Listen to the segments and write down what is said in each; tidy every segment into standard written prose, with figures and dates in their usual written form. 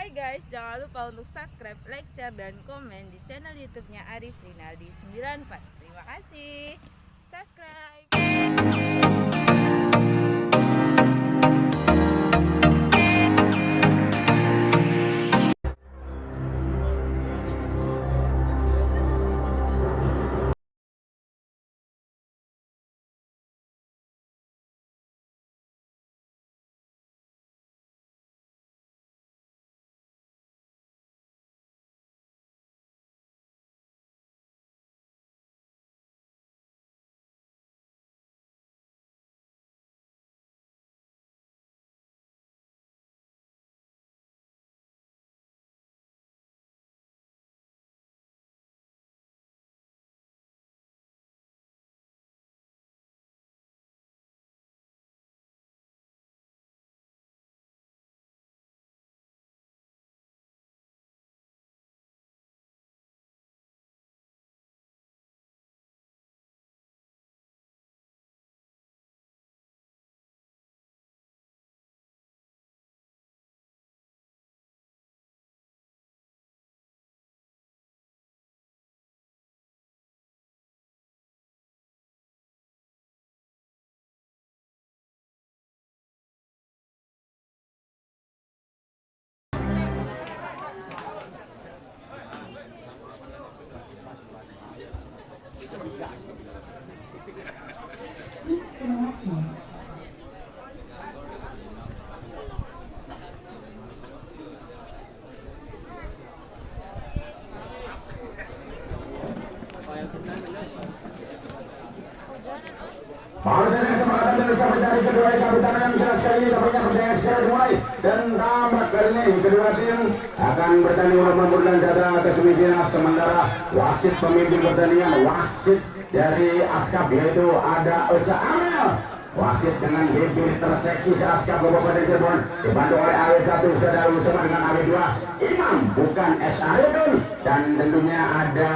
Hai guys, jangan lupa untuk subscribe, like, share, dan komen di channel YouTube-nya Arif Rinaldi 94. Terima kasih. Subscribe. Baru saja kesempatan bisa mencari kedua kapitan yang jelas kali ini tampaknya pertandingan segera dimulai dan tampak kali ini kedua tim akan bertanding untuk memburukan jatah ke semifinal, sementara wasit pemimpin pertandingan wasit dari Askap yaitu ada Ocha Amel. Wasit dengan bibir terseksi se-Askap Kabupaten Cirebon dibantu oleh AW1 Saudara bersama dengan AW2 Imam bukan S. Aridun, dan tentunya ada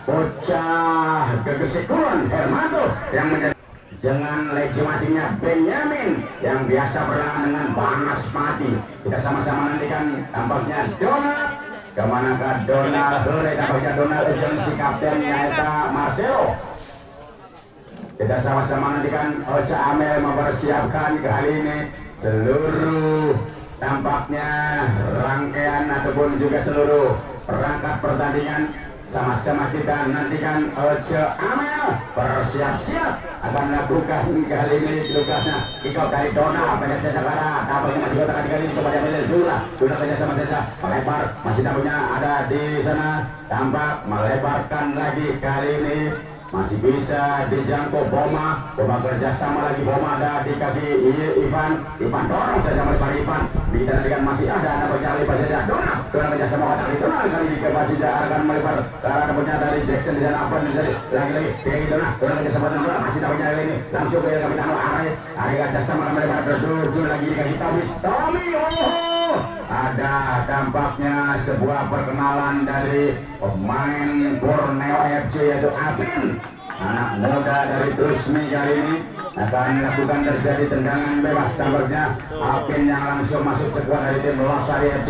Bocah Gegesikulan Hermanto yang menjadi dengan legitimasinya Benyamin yang biasa berlawan dengan panas mati. Kita sama-sama nantikan tampaknya Donald, kemanakah Donald tampaknya Donald agensi kaptennya Eta Marcelo. Kita sama-sama nantikan Ocha Amel mempersiapkan kali ini seluruh tampaknya rangkaian ataupun juga seluruh perangkat pertandingan. Sama-sama kita nantikan Ocha Amel bersiap-siap akan melakukan kali ini tugasnya kickoff dari Dona banyak saja karena tampaknya masih kotak kali ini coba diambil Dula kerja sama saja melebar, masih tampaknya ada di sana, tampak melebarkan lagi kali ini masih bisa dijangkau Boma kerjasama lagi, Boma ada di kaki Ivan dorong saja melebar Ivan, kita nantikan masih ada nampaknya lebar saja Dona kerjasama kotak itu kali ini masih akan melebar karena nampaknya dari Jackson di sana apa dari lagi kayak Dona kerjasama Dona masih tampaknya ini langsung ke Kapitan Ari kerjasama melebar tertuju lagi di kaki Tommy. Ada dampaknya sebuah perkenalan dari pemain Borneo FC yaitu Apin, anak muda dari Trusmi kali ini akan melakukan terjadi tendangan bebas. Tampaknya Apin yang langsung masuk sekuat dari tim Losari FC.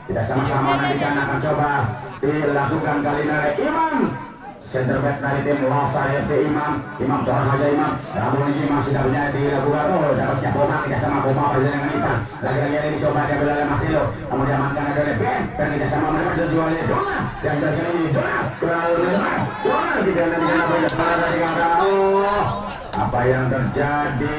Kita sama-sama nantikan akan coba dilakukan kali ini oleh Imam, center back dari tim Losari FC. Imam dorong aja Imam, namun ini masih dalamnya dilakukan. Dapatnya Boma, tidak sama Boma bersama dengan Ivan. Lagi-lagi ini coba diambil oleh Marcelo, kemudian diamankan oleh Ben, dan tidak sama mereka terjual oleh Dona, dan kali ini Dona tidak nantikan apa yang tadi kata. Apa yang terjadi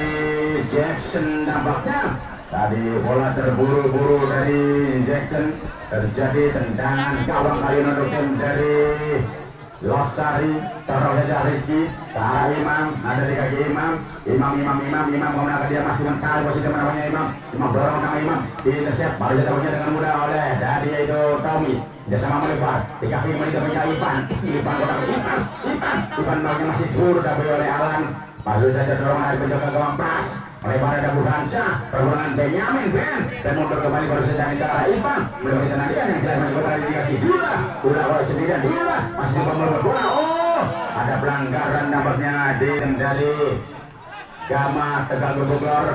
Jackson nampaknya tadi bola terburu-buru dari Jackson, terjadi tendangan gawang kali ini untuk tim dari Losari. Taruh saja Rizky ke arah Imam, ada di kaki Imam menggunakan dia masih mencari posisi namanya Imam dorong sama Imam di intercept, baru saja punya dengan mudah oleh dari itu Tommy, dia sama melebar di kaki Imam itu punya Ivan kotak Ivan maunya masih tur tapi oleh Alan, baru saja dorongan dari penjaga gawang Pras melebar ada Burhansyah, perburuan Benyamin dan mundur kembali baru saja ke arah Ivan melewati tendangan yang jelas masih berada di kaki Dula sendirian masih membawa bola. Ada pelanggaran nampaknya di dari Gama Tegal Bogor.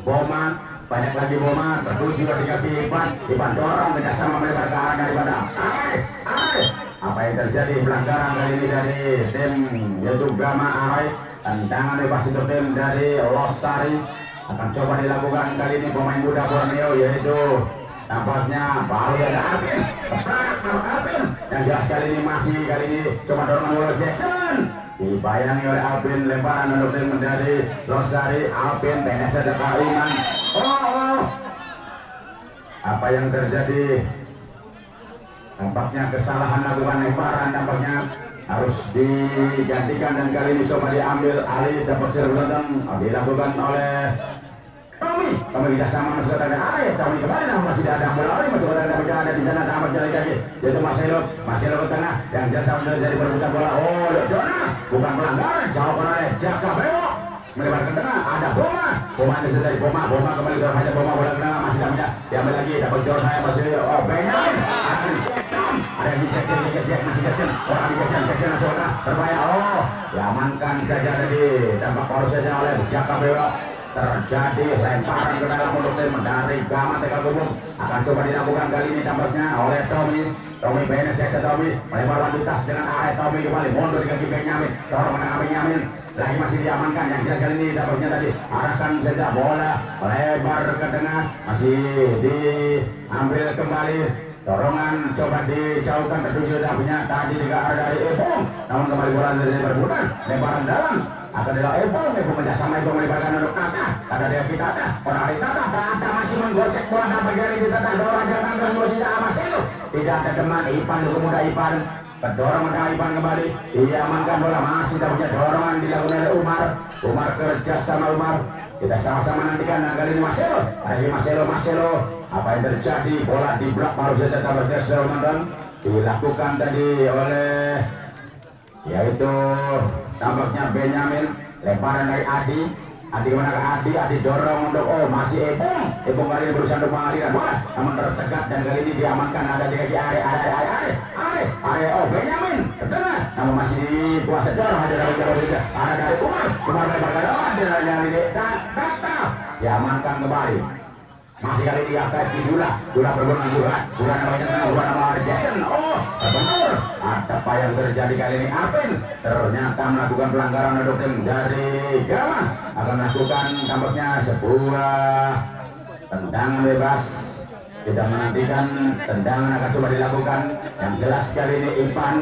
Boma banyak lagi Boma tertuju di kaki Ipan dorong kerjasama melebar ke arah daripada Ares. Apa yang terjadi pelanggaran kali ini dari tim yaitu Gama Ares. Tendangan bebas untuk tim dari Losari akan coba dilakukan kali ini pemain muda Borneo yaitu tampaknya baru ada Alvin yang jelas kali ini masih kali ini coba dorong oleh Jackson dibayangi oleh Alvin lemparan untuk tim dari Losari. Alvin pendek saja kalian. Apa yang terjadi? Tampaknya kesalahan lakukan lemparan tampaknya harus digantikan dan kali ini coba diambil alih dapat serbutan dilakukan oleh Tommy kita sama masuk ke Ares. Tommy kembali namun masih ada bola oleh masuk ke dalam ada di sana tamat jalan kaki yaitu Marcelo ke tengah yang jasa menjadi perebutan bola. Jona bukan pelanggaran jauh oleh Jaka Bewok melebar ke tengah ada Boma ini dari Boma kembali ke hanya Boma bola ke tengah masih dapat diambil lagi dapat Jor saya masih Benjamin akan ada yang dicek masih Jackson orang di Jackson masuk ke berbahaya diamankan saja tadi dampak poros saja oleh Jaka Bewok. Terjadi lemparan ke dalam untuk tim dari Gama Tegal Gubung akan coba dilakukan kali ini tampaknya oleh Tommy Benes ke Tommy melebar lanjutas dengan Ares. Tommy kembali mundur di kaki Benjamin dorong menengah Benjamin lagi masih diamankan yang jelas kali ini dapatnya tadi arahkan saja bola lebar ke tengah masih diambil kembali dorongan coba dijauhkan tertuju dapatnya tadi juga arah dari Ebong namun kembali bola dari berputar lemparan dalam akan dilakukan Ebong kerjasama Ebong melibatkan untuk Tata Devi Tata Tata masih menggocek bola sampai dari Tata dorong jangan terus tidak Marcelo tidak ada teman Ipan muda Ipan kedorong dengan Ipan kembali diamankan bola masih dapatnya dorongan dilakukan oleh Umar kerja sama Umar kita sama-sama nantikan dan kali ini Marcelo ada Marcelo apa yang terjadi bola di blok baru saja tampaknya sudah menonton dilakukan tadi oleh yaitu tampaknya Benjamin lemparan dari Adi kemana ke Adi dorong untuk masih Ebong kali ini berusaha untuk mengaliran bola namun tercegat dan kali ini diamankan ada di kaki Are Benjamin ke tengah namun masih dikuasai dorong ada dari Umar lebar ke depan dari Tata diamankan kembali masih kali ini akan Dula berguna Dula nama Jackson benar ada apa yang terjadi kali ini Alvin ternyata melakukan pelanggaran untuk tim dari Gama akan melakukan tampaknya sebuah tendangan bebas tidak menantikan tendangan akan coba dilakukan yang jelas kali ini Ipan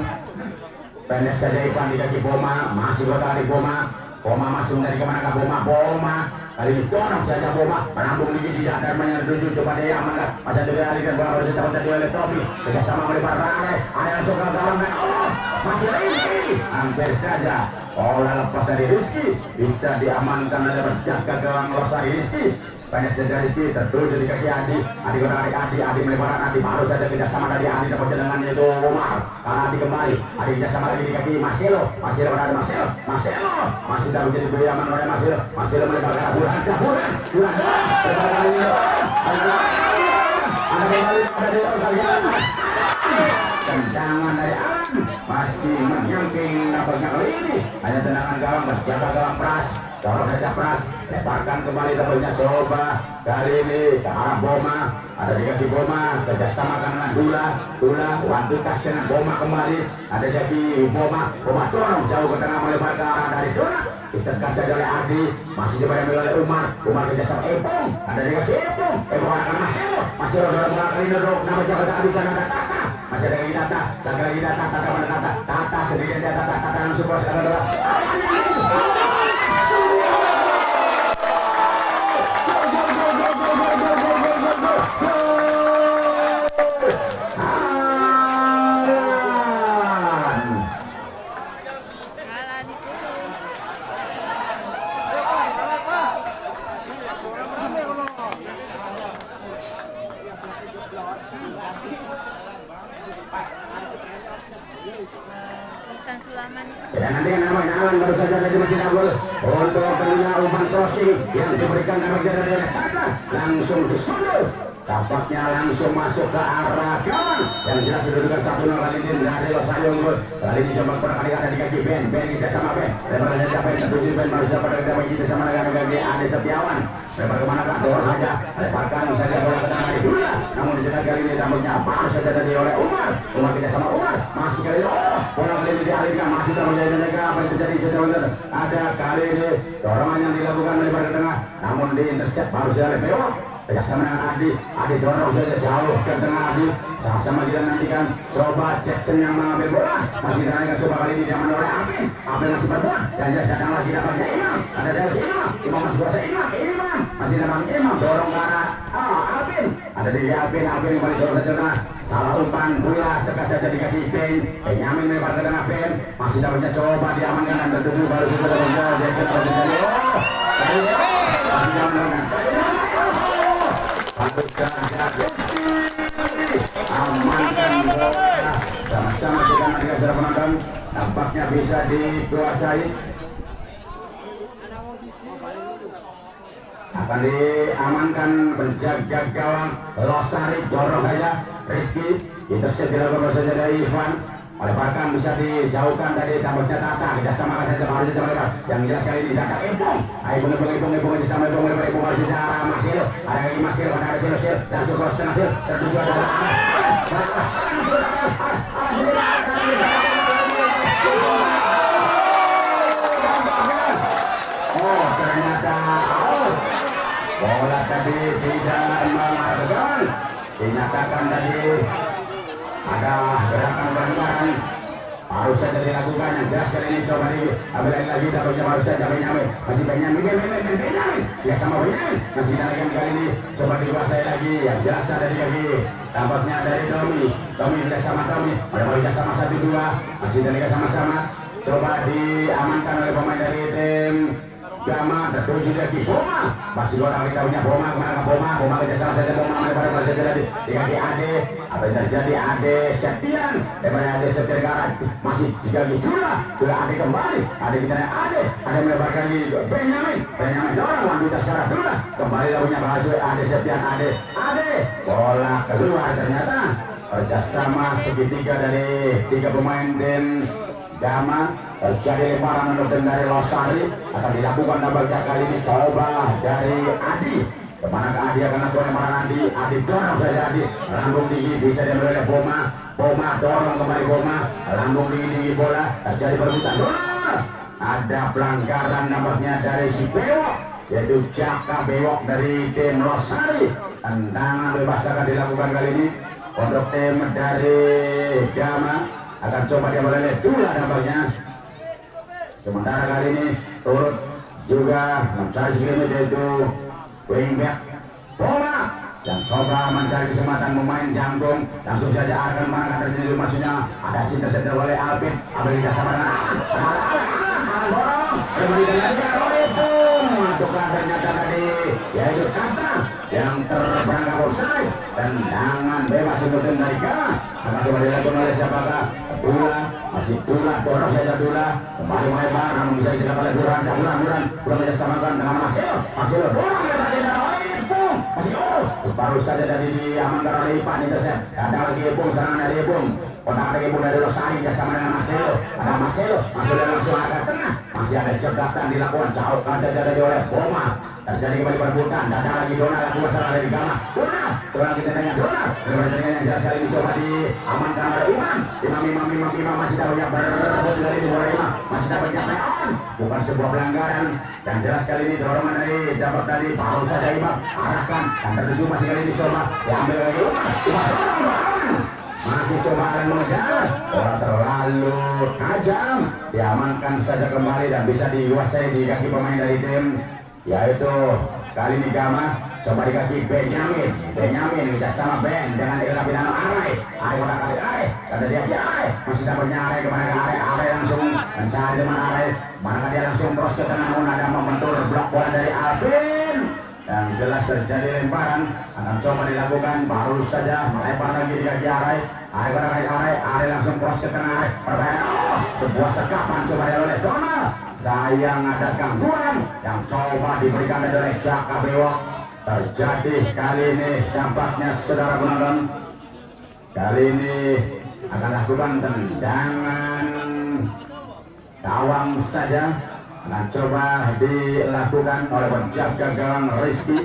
pendek saja Ipan di kaki Boma masih berkali Boma masih mencari kemana Boma kali ini dorong saja Boma menampung di dan menyertuju coba dia amankan masih ada dialihkan bola harus dapat tadi oleh Tommy kerjasama melebar Are langsung ke dalam dan masih Rizky hampir saja bola lepas dari Rizky bisa diamankan oleh penjaga gawang Losari Rizky banyak jaga Rizky tertuju di kaki Adi melebaran Adi baru saja kerjasama dari Adi dapat cadangan yaitu Umar karena Adi kembali Adi kerjasama lagi di kaki Marcelo berada Marcelo masih dapat jadi beriaman oleh Marcelo melebar ke Bulan tendangan dari Alan masih menyangking nampaknya kali ini hanya tendangan gawang berjaga gawang Pras dorong saja Pras lebarkan kembali dapatnya coba kali ini ke arah Boma ada di kaki Boma kerjasama dengan Dula wantukas dengan Boma kembali ada jadi Boma dorong jauh ke tengah melebar ke arah dari Dula dicegat saja oleh Adi masih coba diambil oleh Umar kerjasama Ebong ada di kaki Ebong akan Marcelo dorong bola kali ini nama jaga Adi sana ada Tata masih ada lagi Tata sendirian dia Tata langsung proses ada dan nanti kan namanya Alan baru saja tadi masih double untuk tentunya umpan crossing yang diberikan nama dari Tata langsung disundul tampaknya langsung masuk ke arah gawang yang jelas didudukan 1-0 kali ini dari Rosario unggul. Kali ini coba kali ada di kaki Ben kita sama Ben lebar saja Ben tertuju Ben baru siapa dari kita kita sama dengan kaki Ade Setiawan lebar kemana kah dorong saja lebarkan saja bola ke tengah Dula namun dicegat kali ini tampaknya baru saja tadi oleh Umar kita sama Umar masih kali ini bola kali ini dialihkan masih terjadi jaga apa yang terjadi sebentar ada kali ini dorongan yang dilakukan melebar ke tengah namun diintercept baru saja oleh Bewok kerjasama dengan Adi dorong saja jauh ke tengah Adi sama-sama kita nantikan coba Jackson yang mengambil bola masih dinaikkan coba kali ini diaman oleh Apin masih berbuat dan jelas datang lagi dapatnya Imam ada dari Imam masih kuasa Imam masih dalam Imam dorong ke arah Apin ada di Apin kembali dorong saja tengah salah umpan bola cekat saja di kaki Ben Benyamin lebar ke tengah Ben masih dapatnya coba diamankan dan tertuju baru saja dapatnya Jackson masih dari masih diamankan amankan sama-sama kita nanti saudara penonton nampaknya bisa dikuasai akan diamankan penjaga gawang Losari dorong saja Rizky intercept dilakukan saja dari Ivan oleh Barkan bisa dijauhkan dari tampaknya Tata kerjasama saja baru saja mereka yang jelas kali ini datang Ipung Ipung sama Ipung baru saja Masir ada lagi Masir ada Sil langsung cross tengah Sil tertuju adalah oh ternyata bola tadi tidak menghargai dinyatakan tadi ada gerakan pelanggaran harus saja dilakukan yang jelas kali ini coba diambil lagi dapatnya harus saja Benyamin masih Benyamin ya sama Benyamin masih dinaikkan kali ini coba dikuasai lagi yang jelas ada di kaki tampaknya dari Tommy tidak sama Tommy ada sama 1-2 masih dinaikkan sama-sama coba diamankan oleh pemain dari tim Gama tertuju dari Boma masih dua orang kita punya Boma kemana ke Boma kerjasama saja Boma lebar saja di kaki Ade apa yang terjadi Ade Septian lebar Ade Septian ke arah masih di kaki Dula Ade kembali Ade kita Ade melebarkan lagi Benyamin dorong wanita sekarang Dula kembali punya bahasa Ade Septian Ade bola keluar ternyata kerjasama segitiga dari 3 pemain tim Gama terjadi lemparan untuk dari Losari akan dilakukan nampaknya kali ini coba dari Adi kemana ke Adi akan lakukan lemparan Adi dorong saja Adi lambung tinggi bisa diambil oleh Boma dorong kembali Boma lambung tinggi bola terjadi perebutan bola ada pelanggaran nampaknya dari si Bewok yaitu Jaka Bewok dari tim Losari tendangan bebas akan dilakukan kali ini untuk tim dari Gama akan coba dia oleh Dula nampaknya sementara kali ini turut juga mencari skill yaitu wingback Bola yang coba mencari kesempatan memain jangkung langsung saja akan mana terjadi maksudnya ada sinter oleh Alvin kita sama dengan borong kembali dengan tukar ternyata tadi yaitu Kata yang terperangkap offside tendangan bebas untuk tim dari Gama akan coba dilakukan oleh siapakah Dula masih Dula dorong saja Dula kembali melebar namun bisa dicegat oleh Duran kerjasamakan dengan Marcelo dorong masih baru saja dari diamankan oleh Ipan intercept ada lagi Ipung serangan dari Ipung kotak ada Ipung dari Losari bersama dengan Marcelo ada Marcelo langsung agak tengah masih ada cegatan dilakukan jauh saja dari oleh Boma terjadi kembali perebutan ada lagi Donald lakukan serangan dari Gama Donald kita tanya Donald yang jelas kali ini coba diamankan oleh Imam masih dapat yang berebut dari bola Imam masih dapat yang bukan sebuah pelanggaran yang jelas kali ini dorongan dari dapat tadi baru saja Imam arahkan dan tertuju masih kali ini coba diambil lagi Umar masih coba akan mengejar bola terlalu tajam diamankan saja kembali dan bisa dikuasai di kaki pemain dari tim yaitu kali ini Gama coba di kaki Benyamin kerjasama Ben dengan Ira Pinano Arai kotak kali Arai kata dia Arai masih dapatnya Arai kemana ke Arai langsung mencari teman Arai mana dia langsung terus ke tengah namun ada membentur blok bola dari Alvin yang jelas terjadi lemparan akan coba dilakukan baru saja melempar lagi di kaki Arai Arai langsung cross ke tengah Arai sebuah sekapan coba dia oleh Donald sayang ada gangguan yang coba diberikan oleh Jaka Bewok terjadi kali ini. Dampaknya saudara penonton, kali ini akan lakukan tendangan gawang saja, akan coba dilakukan oleh penjaga gawang Rizky.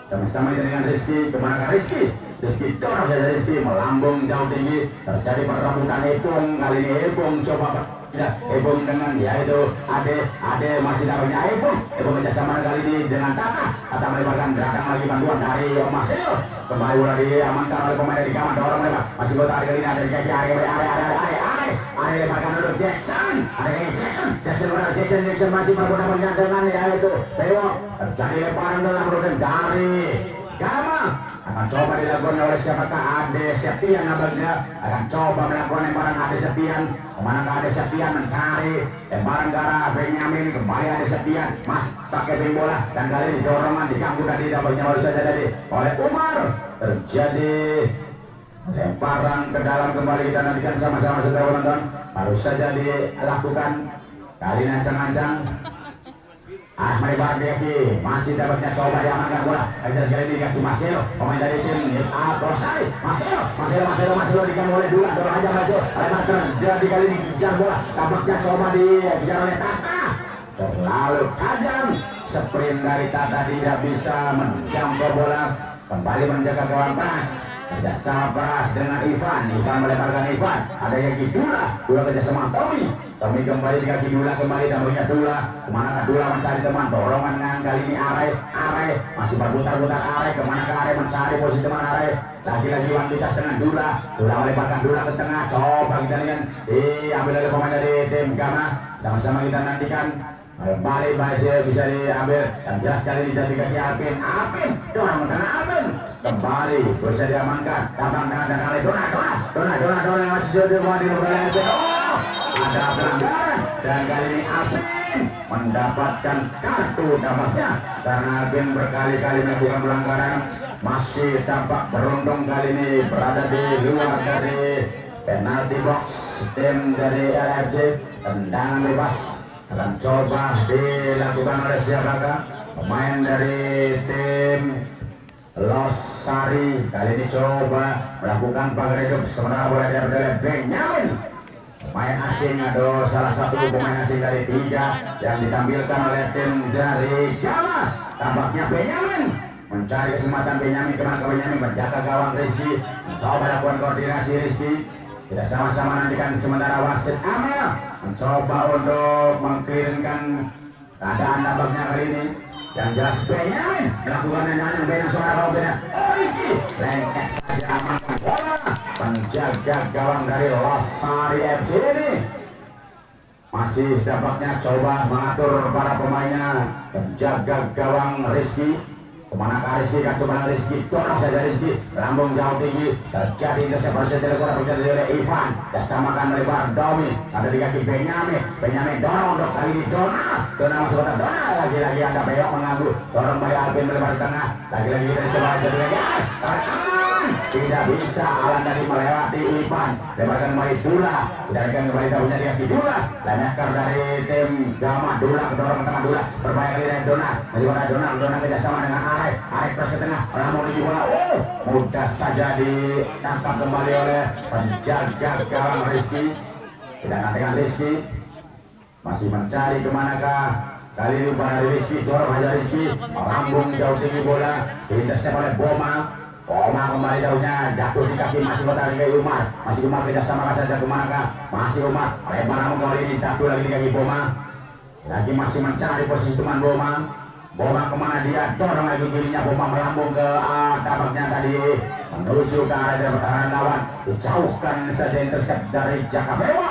Sama-sama dengan Rizky, kemana Rizky? Rizky dorong saja, Rizky melambung jauh tinggi, terjadi perebutan Epung. Kali ini Epung coba Epung dengan yaitu Ade masih dapatnya Epung kerjasama kali ini dengan Tata melebarkan, datang lagi bantuan dari Marcelo, kembali bola diamankan oleh pemain dari Gaman, dorong lebar masih bola kali ini ada di kaki Are lebarkan dulu Jackson, Jackson masih berhadapan dengan yaitu Dewo, terjadi lebaran dalam ruten dari Gamal, akan coba dilakukan oleh siapakah? Ade Septian nampaknya akan coba melakukan lemparan Ade Septian. Kemana Ade Septian mencari lemparan ke arah Benyamin, kembali Ade Septian mas pakai ping bola dan kali ini dorongan diganggu tadi, dapatnya baru saja tadi oleh Umar, terjadi lemparan ke dalam. Kembali kita nantikan sama-sama saudara penonton, baru saja dilakukan kali ini ancang-ancang. Melebar Deki masih dapatnya, coba diamankan bola. Kali ini kaki Marcelo, pemain dari tim Rosari. Marcelo diganggu oleh Dula, dorong aja maju. Lebar terjadi kali ini kejar bola, tampaknya coba dikejar oleh Tata. Terlalu tajam, sprint dari Tata tidak bisa menjangkau bola. Kembali menjaga gawang Pras, kerjasama Pras dengan Ivan melebarkan Ivan. Ada Yaki Dula kerjasama Tommy kembali di kaki Dula, kembali tampaknya Dula. Kemana Dula mencari teman, dorongan dengan kali ini Are masih berputar-putar Are, kemana Are mencari posisi teman Are. Lagi-lagi Wanditas dengan Dula melebarkan Dula ke tengah, coba kita lihat diambil oleh pemain dari tim Gama. Sama-sama kita nantikan balik bisa diambil dan jelas kali ini jadi kaki Alvin dorong ke tengah Alvin, kembali bisa diamankan, tabang dengan dan kali Dona masih jadi ada pelanggaran dan kali ini Alvin mendapatkan kartu tampaknya karena Alvin berkali-kali melakukan pelanggaran. Masih tampak beruntung kali ini berada di luar dari penalti box tim dari LFC. Tendangan bebas akan coba dilakukan oleh siapakah? Pemain dari tim Losari. Kali ini coba melakukan pagar hidup, sementara bola diambil oleh Benyamin, pemain asing. Ada salah satu pemain asing dari 3 yang ditampilkan oleh tim dari Jawa. Tampaknya Benyamin mencari kesempatan, Benyamin kemana ke Benyamin, menjaga gawang Rizky, mencoba lakukan koordinasi Rizky. Kita sama-sama nantikan sementara wasit Amel mencoba untuk mengkirimkan keadaan tampaknya kali ini. Yang jelas Benyamin melakukan tendangan Benyamin suara Benyamin. Rizky lengket saja amankan bola. Penjaga gawang dari Losari FC ini masih dampaknya coba mengatur para pemainnya. Penjaga gawang Rizky, kemana Rizky kan coba Rizky, dorong saja Rizky, lambung jauh tinggi, terjadi interception dilakukan oleh Ivan, disamakan melebar Domi, ada di kaki Benyamin dorong untuk kali ini Dona masuk kotak, Dona lagi-lagi ada Beyok mengganggu, dorong by Alvin melebar di tengah, lagi-lagi kita coba jadi lagi, tidak bisa, Alan dari melewati Ivan, lebarkan kembali Dula, dan kembali tahunya di kaki Dula, Laneker dari tim Gama, Dula kedorong ke tengah Dula, berbahaya kali dari Dona, masih pada Dona kerjasama dengan Arek press ke tengah, namun di bola, mudah saja ditangkap kembali oleh penjaga gawang Rizky. Kita nantikan Rizky masih mencari kemanakah, kali ini pada Rizky, dorong aja Rizky, melambung jauh tinggi bola, diintercept oleh Boma kembali jauhnya, jatuh di kaki masih bertarik ke Umar, masih Umar kerjasama saja kemanakah, masih Umar, lebar namun kali ini jatuh lagi di kaki Boma, lagi masih mencari posisi teman Boma kemana dia, dorong lagi kirinya, Boma melambung ke tampaknya tadi menuju ke arah dari pertahanan lawan, dijauhkan saja intercept dari Jaka Bewa,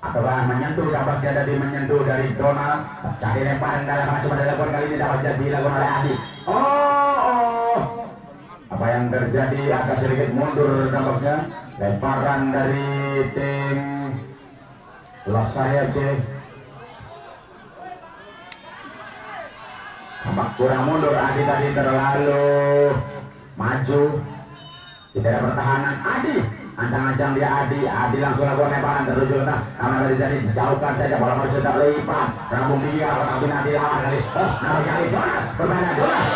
ataukah menyentuh, tampaknya tadi menyentuh dari Donald, cari lemparan dalam coba dilakukan kali ini dapat jadi dilakukan oleh Adi. Apa yang terjadi, agak sedikit mundur tampaknya, lemparan dari tim Losari FC. Tampak kurang mundur, Adi tadi terlalu maju, tidak ada pertahanan. ancang-ancang dia Adi langsung lakukan lemparan tertuju entah nama dari dijauhkan saja bola masih sudah lipat rambung tinggi tapi nanti lawan kali nama kali Donald permainan Donald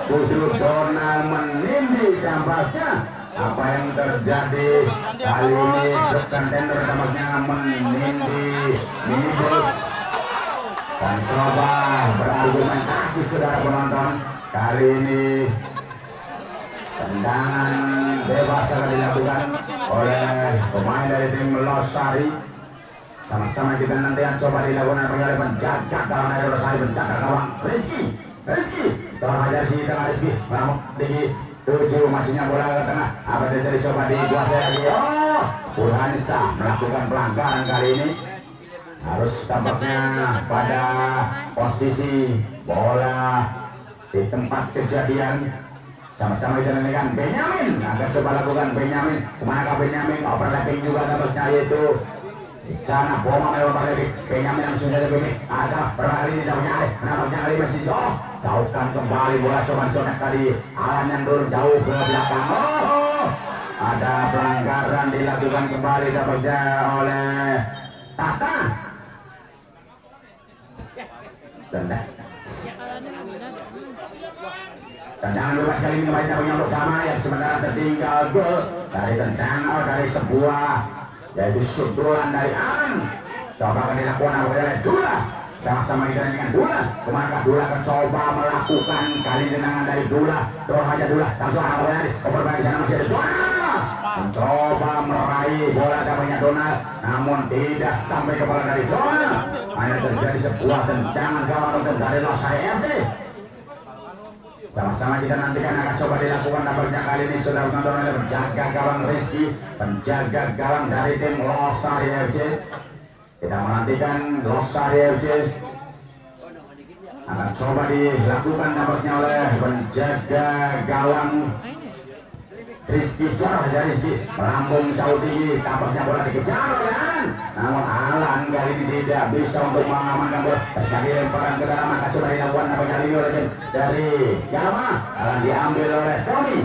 justru Donald menindih dampaknya apa yang terjadi kali ini truk kontainer tampaknya menindih minibus dan coba berargumentasi saudara penonton kali ini tendangan bebas akan dilakukan oleh pemain dari tim Losari. Sama-sama kita nanti akan coba dilakukan oleh penjaga gawang dari Losari, penjaga gawang Rizky tolong ajar si tengah Rizky Ramuk tinggi tuju masihnya bola ke tengah apa yang terjadi coba dikuasai lagi Burhanisa melakukan pelanggaran kali ini harus tampaknya pada posisi bola di tempat kejadian. Sama-sama kita dengan Benyamin akan coba lakukan Benyamin kemanakah Benyamin overlapping juga tampaknya yaitu di sana Boma overlapping Benyamin langsung saja begini ada berlari ini tampaknya kali masih jauhkan kembali bola coba coba kali Alan yang dorong jauh ke belakang ada pelanggaran dilakukan kembali tampaknya oleh Tata tendangan bebas kali ini kembali tampaknya untuk Gama yang sementara tertinggal gol dari tendangan dari sebuah yaitu sundulan dari An coba akan dilakukan oleh Dula sama-sama kita dengan Dula kemanakah Dula akan coba melakukan kali tendangan dari Dula dorong aja Dula langsung akan kembali oper bagi sana masih ada Dula mencoba meraih bola tampaknya Donald namun tidak sampai kepala dari Donald hanya terjadi sebuah tendangan gawang dari Losari FC. Sama-sama kita nantikan akan coba dilakukan tampaknya kali ini sudah menonton oleh penjaga gawang Rizky penjaga gawang dari tim Losari FC. Kita menantikan Losari FC akan coba dilakukan tampaknya oleh penjaga gawang Rizky Jorah dari Rizky melambung jauh tinggi tampaknya bola dikejar oleh Alan namun Alan kali ini tidak bisa untuk mengamankan bola terjadi lemparan ke dalam akan coba dilakukan tampaknya kali ini oleh dari Gama Alan diambil oleh Tommy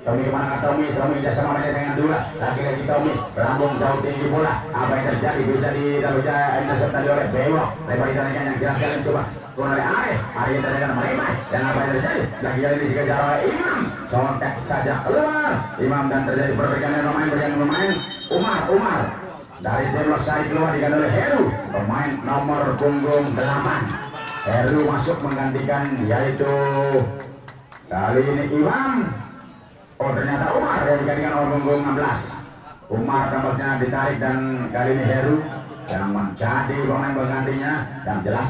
kemana Tommy tidak sama banyak dengan Dula lagi-lagi Tommy melambung jauh tinggi bola apa yang terjadi bisa dilakukan intercept tadi oleh Bewok lebar ditandangkan yang jelas kalian coba oleh Arif yang terjadi meremai dan apa yang terjadi lagi-lagi dikejar oleh Imam contek saja keluar Imam dan terjadi perbaikan yang bermain Umar dari tim Losari keluar diganti oleh Heru pemain nomor punggung 8 Heru masuk menggantikan yaitu kali ini Imam ternyata Umar yang digantikan oleh punggung 16 Umar tampaknya ditarik dan kali ini Heru yang menjadi pemain penggantinya yang jelas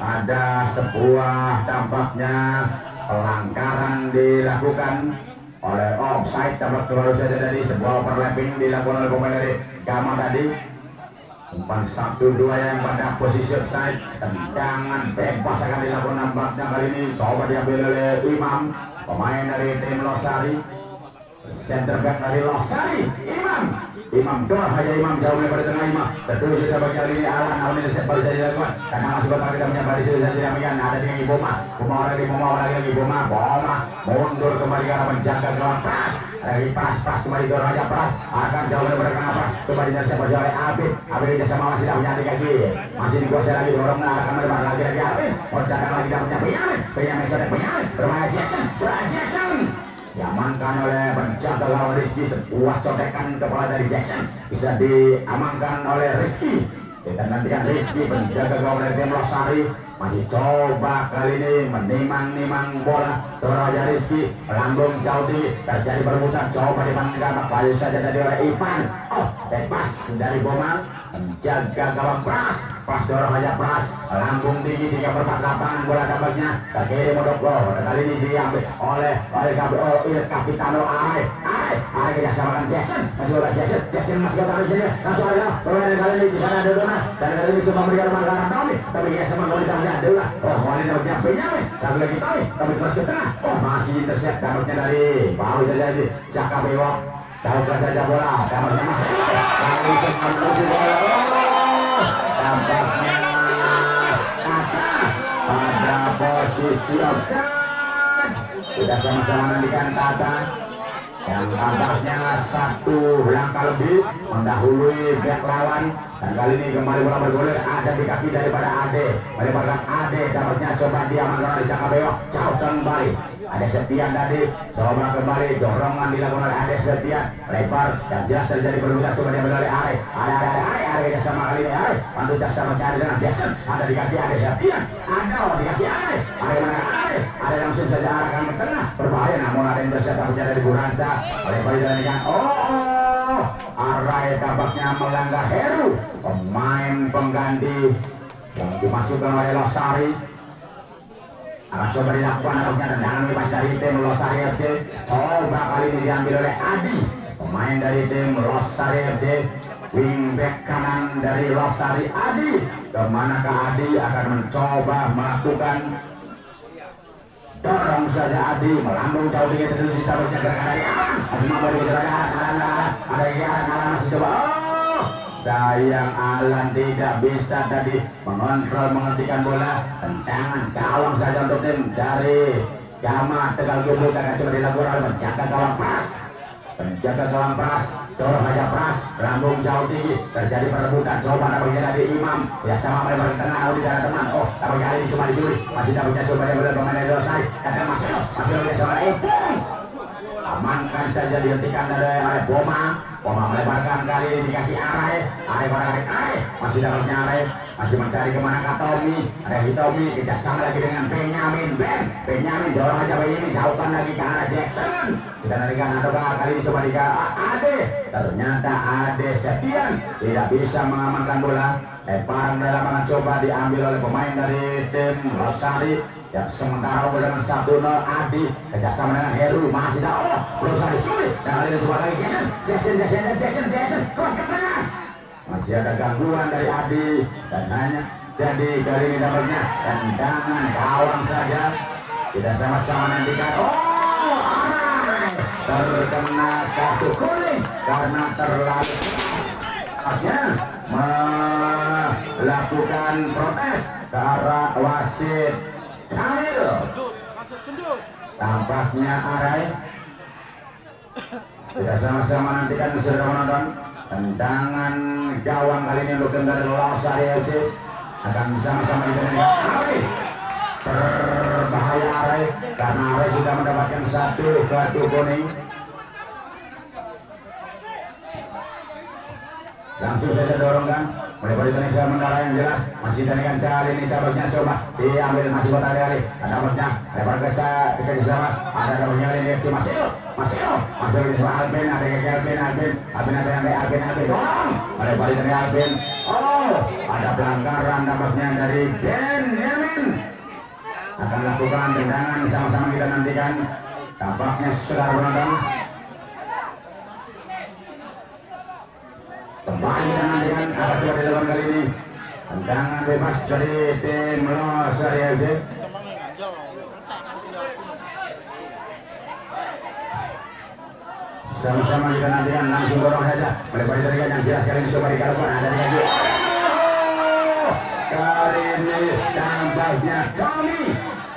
ada sebuah tampaknya pelanggaran dilakukan oleh offside tampak baru saja dari sebuah overlapping dilakukan oleh pemain dari Gama tadi umpan 1-2 yang pada posisi offside tendangan bebas akan dilakukan nampaknya kali ini coba diambil oleh Imam pemain dari tim Losari center back dari Losari Imam dor hanya Imam jauh lebar di tengah Imam tertuju coba kali ini Alan ini baru saja dilakukan karena masih bakal kita punya baris saja demikian ada dengan Iboma lagi Boma mundur kembali ke arah penjaga gawang Pras lagi Pras kembali dorong aja Pras akan jauh lebar ke arah coba dinyatakan siapa oleh Abid ini sama masih tidak punya adik lagi masih dikuasai lagi dorong akan melebar lagi Abid datang lagi tidak punya Benyamin coba Benyamin bermain Jackson diamankan oleh penjaga gawang Rizky sebuah cotekan kepala dari Jackson bisa diamankan oleh Rizky kita nantikan Rizky penjaga gawang dari tim Losari masih coba kali ini menimang bola dorong aja Rizky melambung jauh tinggi terjadi permutaan coba dipanggil bayu saja tadi oleh Ipan bebas dari Boma penjaga gawang Pras dorong aja Pras lambung tinggi 3/4 lapangan bola dapatnya terkiri Modoklo kali ini diambil oleh Kapitano Arif kita samakan Jackson masih bola Jackson masih kata di sini langsung aja permainan kali ini di sana ada Dona dan kali ini coba memberikan pelanggaran Tommy tapi kita sama kali ditangkap Dula kali dapatnya Benyamin lagi Tommy terus ke tengah masih intercept dapatnya dari baru terjadi Jaka Bewok jauhkan saja bola dapatnya masih kali menuju bola tampaknya pada posisi offside kita sama-sama nantikan Tata yang tampaknya satu langkah lebih mendahului back lawan. Dan kali ini kembali bola bergulir ada di kaki daripada Ade. Melebarkan Ade, dapatnya coba diamankan oleh Jaka Beok, jauh kembali. Ada Septian tadi, coba kembali dorongan dilakukan oleh Ade Septian, lebar dan jelas terjadi perebutan, coba diambil oleh Are. Are sama kali ini Are, bantu jas sama cari dengan Jackson, ada di kaki Ade Septian, ada di kaki Are. Are mana Are langsung saja arahkan ke tengah, berbahaya namun ada yang bersiap tampaknya dari Buransa, lebar jalankan. Arai tampaknya melanggar Heru, pemain pengganti yang dimasukkan oleh Losari. Akan coba dilakukan nampaknya tendangan bebas dari tim Losari FC. Coba kali ini diambil oleh Adi, pemain dari tim Losari FC. Wingback kanan dari Losari Adi. Kemanakah Adi akan mencoba melakukan dorong saja Adi, melambung jauh tinggi terus ditaruhnya gerakan dari Alan. Masih mampu dikejarkan ada yang Alan masih coba. Sayang Alan tidak bisa tadi mengontrol menghentikan bola. Tendangan gawang saja untuk tim dari Gama Tegal Gubuk akan coba dilakukan oleh penjaga gawang Pras. Penjaga gawang Pras, dorong aja Pras, lambung jauh tinggi, terjadi perebutan. Coba nampaknya dari Imam, ya sama melebar ke tengah, di dalam teman. Tapi kali ini cuma dicuri, masih dapatnya coba dia boleh pemain dari Losari. Datang masih oleh sama Epung. Amankan saja, dihentikan dari oleh Boma melebarkan kali ini di kaki Arai. Masih dapatnya Arai, masih mencari kemana ke Tommy. Ada Hitomi, kerjasama lagi dengan Benyamin. Benyamin dorong aja Benyamin, jauhkan lagi ke arah Jackson. Kita narikan ada kali ini coba di Ade. Ternyata Ade Septian tidak bisa mengamankan bola. Lemparan dari lapangan coba diambil oleh pemain dari tim Losari. Yang sementara dengan 1-0 Adi kerjasama dengan Heru masih berusaha dicuri. Dan kali ini coba lagi Jackson cross ke tengah. Masih ada gangguan dari Adi dan hanya jadi kali ini dapatnya tendangan gawang saja. Kita sama-sama nantikan. Terkena kartu kuning karena terlalu melakukan protes ke arah wasit Kamil. Tampaknya Arai. Kita sama-sama nantikan saudara penonton, tendangan gawang kali ini untuk tim dari Losari FC akan sama-sama ditendangkan Arai. Berbahaya Arai karena Arai sudah mendapatkan satu kartu kuning. Langsung saja dorongkan oleh Indonesia menara yang jelas. Masih tandingan kali ini dapatnya coba diambil masih buat hari-hari. Ada dapatnya lebar ke sama. Ada dapatnya ini masih di sebelah Albin. Ada ke Albin dorong oleh balik dari Albin. Ada pelanggaran dapatnya dari Benyamin. Akan lakukan tendangan sama-sama kita nantikan. Tampaknya saudara penonton. Kembali kita nantikan apa coba dilakukan kali ini. Tendangan bebas dari tim Losari FC. Sama-sama kita nantikan, langsung dorong saja melebar dari yang jelas kali ini coba dilakukan. Ada lagi. Kali ini tampaknya kami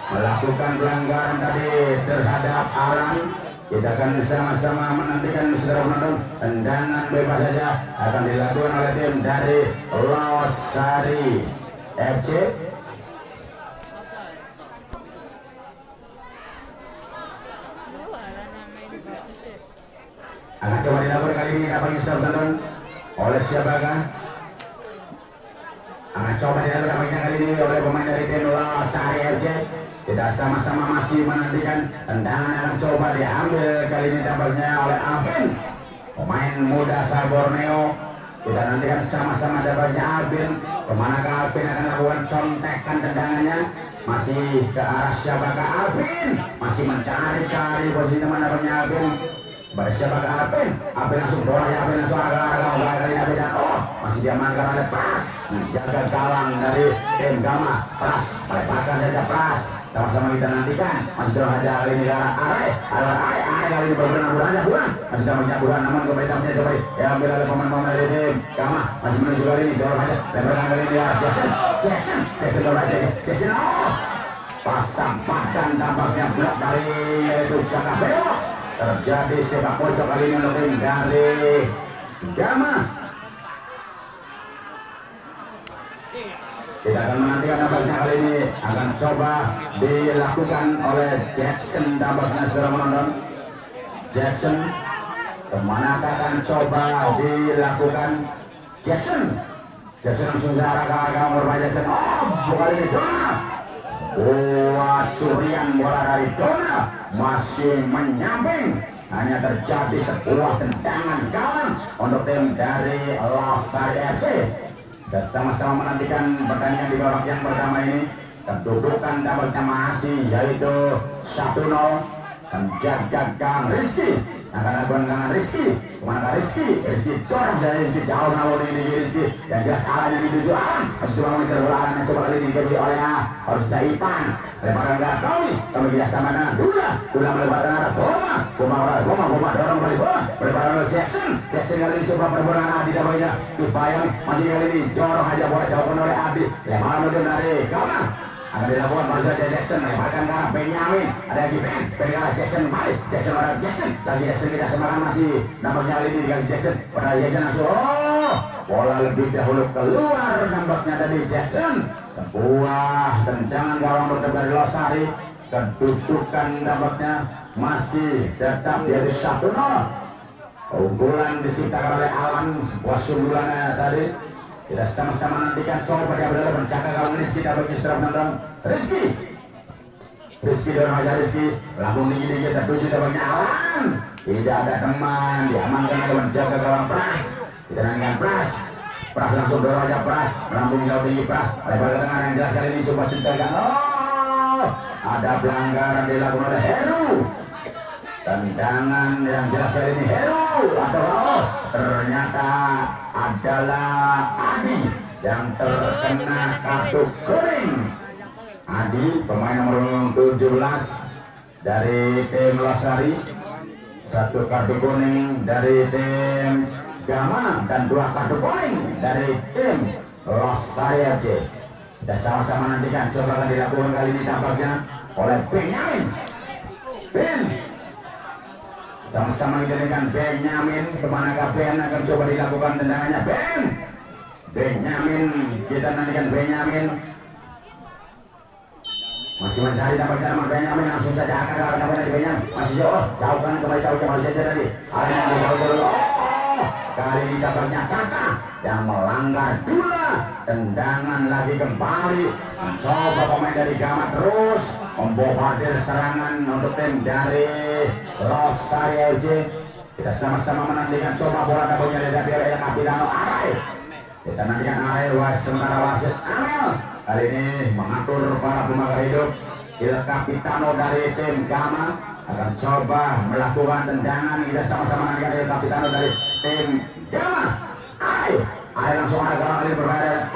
melakukan pelanggaran tadi terhadap Alan. Kita akan sama-sama menantikan saudara penonton, tendangan bebas saja akan dilakukan oleh tim dari Losari FC. Akan coba dilakukan kali ini dapat saudara penonton oleh siapakah? Akan coba dilakukan kali ini oleh pemain dari tim Losari FC. Kita sama-sama masih menantikan tendangan yang coba diambil kali ini dapatnya oleh Alvin, pemain muda asal Borneo. Kita nantikan sama-sama dapatnya Alvin. Kemanakah Alvin akan lakukan contekan tendangannya? Masih ke arah siapakah Alvin? Masih mencari-cari posisi teman dapatnya Alvin. Pada siapakah Alvin? Alvin langsung dorong ya, Alvin langsung agak kali ini Alvin dan masih diamankan oleh Pras. Menjaga gawang dari tim Gama. Pras, melepaskan saja Pras. Sama-sama kita nantikan. Masih dorong aja kali ini ke arah Arai kali ini berbenang bulan. Masih dalamnya bulan, namun kembali tampaknya coba diambil oleh pemain-pemain dari tim Gama. Masih menuju kali ini, dorong aja. Lebarkan kali ini ya Jackson dorong aja. Jackson pasang padan tampaknya blok dari yaitu Jaka Beok. terjadi sepak pojok kali ini untuk tim dari Gama. Kita akan menantikan nampaknya kali ini akan coba dilakukan oleh Jackson. Tampaknya sudah menonton Jackson, kemana akan coba dilakukan Jackson langsung ke arah berbahaya Jackson. Bukan ini Dona. Curian bola dari Dona masih menyamping. Hanya terjadi sebuah tendangan gawang untuk tim dari Losari FC. Kita sama-sama menantikan pertandingan di babak yang pertama ini. Kedudukan dapatnya masih yaitu 1-0. Penjaga gang Rizky akan lakukan dengan Rizky. Kemana Rizky dorong dari Rizky jauh namun ini Rizky dan jelas arahnya dituju Alan. Harus coba mengejar bola Alan yang coba kali ini diberi oleh harus Jaipan. Lemparan ke kami tidak sama dengan Dula melebarkan arah Boma dorong kembali bola melebarkan oleh Jackson kali ini coba berbola tidak banyak dibayang masih kali ini jorong aja bola jauhkan oleh Adi. Lemparan dari Gama akan dilakukan baru saja Jackson lemparkan ke arah Benyamin. Ada lagi Ben ke arah Jackson balik Jackson lagi Jackson tidak semakan masih nampaknya kali ini dengan Jackson pada Jackson langsung bola lebih dahulu keluar nampaknya dari Jackson. Sebuah tendangan gawang untuk dari Losari. Kedudukan nampaknya masih tetap jadi 1-0. Keunggulan diciptakan oleh Alan, sebuah sunggulannya tadi. Kita sama-sama nantikan coba dia berada menjaga gawang Rizky dapat sudah menonton Rizky dorong aja Rizky lambung tinggi tertuju dapatnya Alan. Tidak ada teman diamankan oleh menjaga gawang Pras. Kita nantikan Pras langsung dorong aja Pras lambung jauh tinggi Pras lebar ke tengah yang jelas kali ini coba centangkan. Ada pelanggaran dilakukan oleh Heru. Tendangan yang jelas kali ini Heru atau ternyata adalah Adi yang terkena kartu kuning. Adi pemain nomor 17 dari tim Losari, satu kartu kuning dari tim Gama dan 2 kartu kuning dari tim Losari FC. Kita sama-sama nantikan coba akan dilakukan kali ini tampaknya oleh Benyamin. Sama-sama dengan Benyamin. Kemanakah Ben akan coba dilakukan tendangannya Benyamin. Kita nantikan Benyamin masih mencari tampaknya nama Benyamin. Langsung saja akan tampaknya di Benyamin masih jauhkan kembali kembali saja tadi. Kali ini tampaknya Kakak yang melanggar Dula. Tendangan lagi kembali mencoba pemain dari Gama terus membombardir serangan untuk tim dari Losari FC. Kita sama-sama menantikan coba bola dapatnya dari Kapitano Arai. Kita nantikan Arai sementara wasit Amel kali ini mengatur para pemakai hidup. Kita Kapitano dari tim Gama akan coba melakukan tendangan. Kita sama-sama nantikan Kapitano dari tim Gama. Ayo langsung ada gawang kali berbahaya.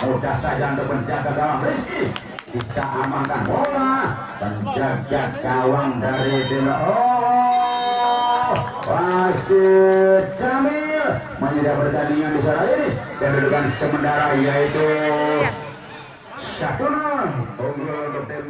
Mudah saja untuk menjaga gawang Rizky. Bisa amankan bola. Penjaga gawang dari tim wasit Jamil menyediakan pertandingan di sore ini. Kedudukan sementara yaitu 1-0 unggul untuk tim